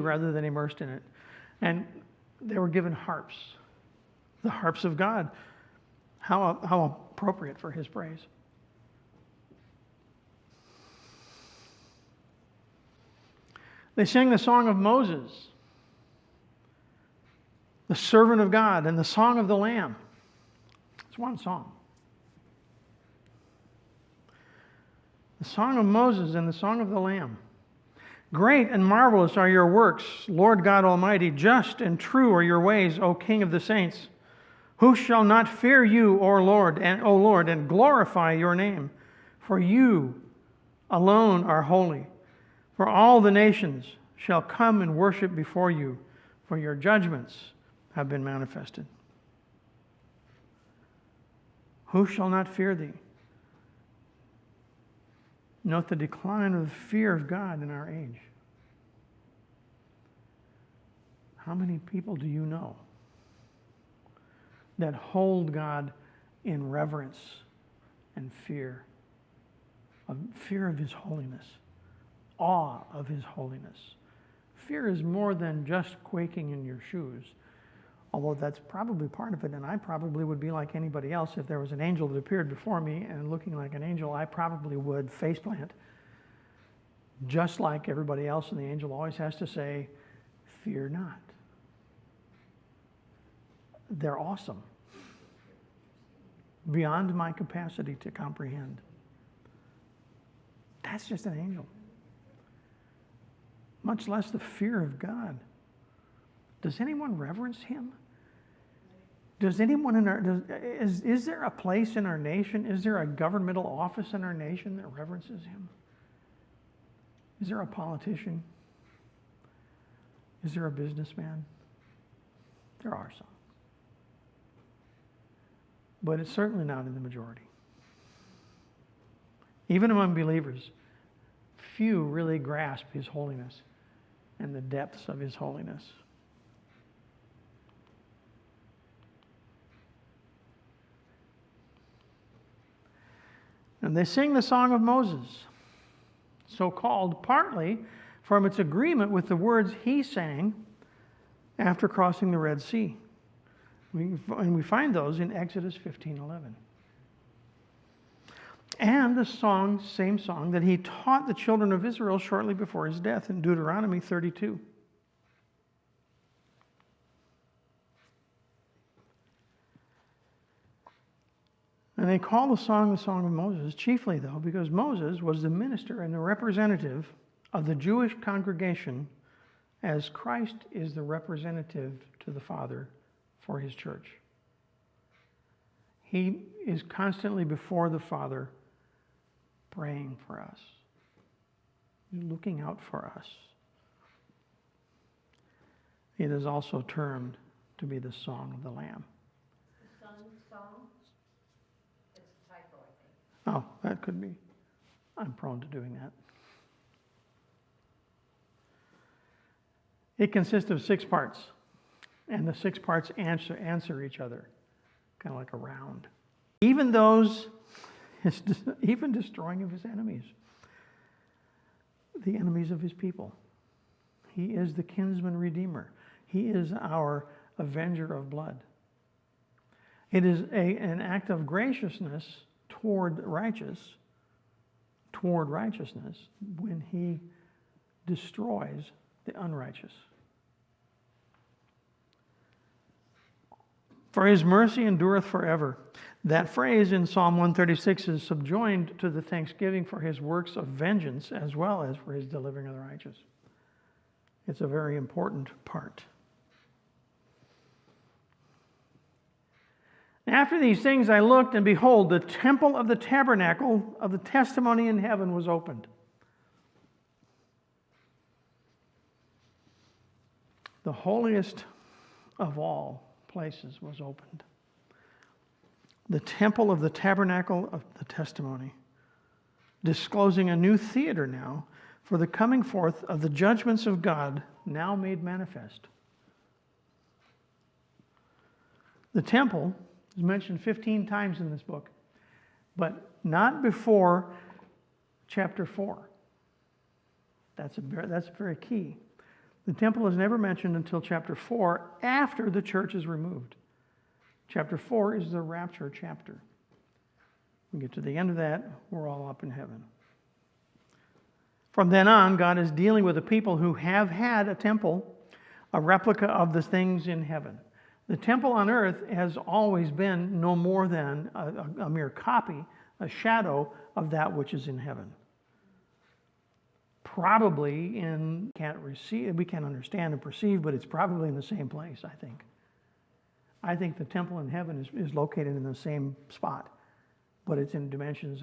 rather than immersed in it. And they were given harps, the harps of God. How appropriate for his praise. They sang the song of Moses, the servant of God, and the song of the Lamb. It's one song. The song of Moses and the song of the Lamb. Great and marvelous are your works, Lord God Almighty. Just and true are your ways, O King of the saints. Who shall not fear you, O Lord, and glorify your name? For you alone are holy. For all the nations shall come and worship before you, for your judgments have been manifested. Who shall not fear thee? Note the decline of the fear of God in our age. How many people do you know that hold God in reverence and fear of his holiness, awe of his holiness? Fear is more than just quaking in your shoes, although that's probably part of it, and I probably would be like anybody else. If there was an angel that appeared before me and looking like an angel, I probably would faceplant, just like everybody else, and the angel always has to say, fear not. They're awesome, beyond my capacity to comprehend. That's just an angel. Much less the fear of God. Does anyone reverence him? Does anyone is there a place in our nation? Is there a governmental office in our nation that reverences him? Is there a politician? Is there a businessman? There are some. But it's certainly not in the majority. Even among believers, few really grasp his holiness and the depths of his holiness. And they sing the song of Moses, so called partly from its agreement with the words he sang after crossing the Red Sea. And we find those in Exodus 15:11. And the same song that he taught the children of Israel shortly before his death in Deuteronomy 32. And they call the song of Moses, chiefly though, because Moses was the minister and the representative of the Jewish congregation, as Christ is the representative to the Father for his church. He is constantly before the Father, praying for us, looking out for us. It is also termed to be the song of the Lamb. The song? It's a typo, I think. Oh, that could be. I'm prone to doing that. It consists of 6 parts, and the 6 parts answer each other, kind of like a round. Even destroying of his enemies, the enemies of his people. He is the kinsman redeemer. He is our avenger of blood. It is an act of graciousness toward righteousness when he destroys the unrighteous. For his mercy endureth forever. That phrase in Psalm 136 is subjoined to the thanksgiving for his works of vengeance as well as for his delivering of the righteous. It's a very important part. After these things I looked, and behold, the temple of the tabernacle of the testimony in heaven was opened. The holiest of all places was opened. The temple of the tabernacle of the testimony, disclosing a new theater now for the coming forth of the judgments of God now made manifest. The temple is mentioned 15 times in this book, but not before chapter 4. That's very key. The temple is never mentioned until chapter 4, after the church is removed. Chapter 4 is the rapture chapter. We get to the end of that, we're all up in heaven. From then on, God is dealing with the people who have had a temple, a replica of the things in heaven. The temple on earth has always been no more than a mere copy, a shadow of that which is in heaven. Probably we can't understand and perceive, but it's probably in the same place, I think. I think the temple in heaven is located in the same spot, but it's in dimensions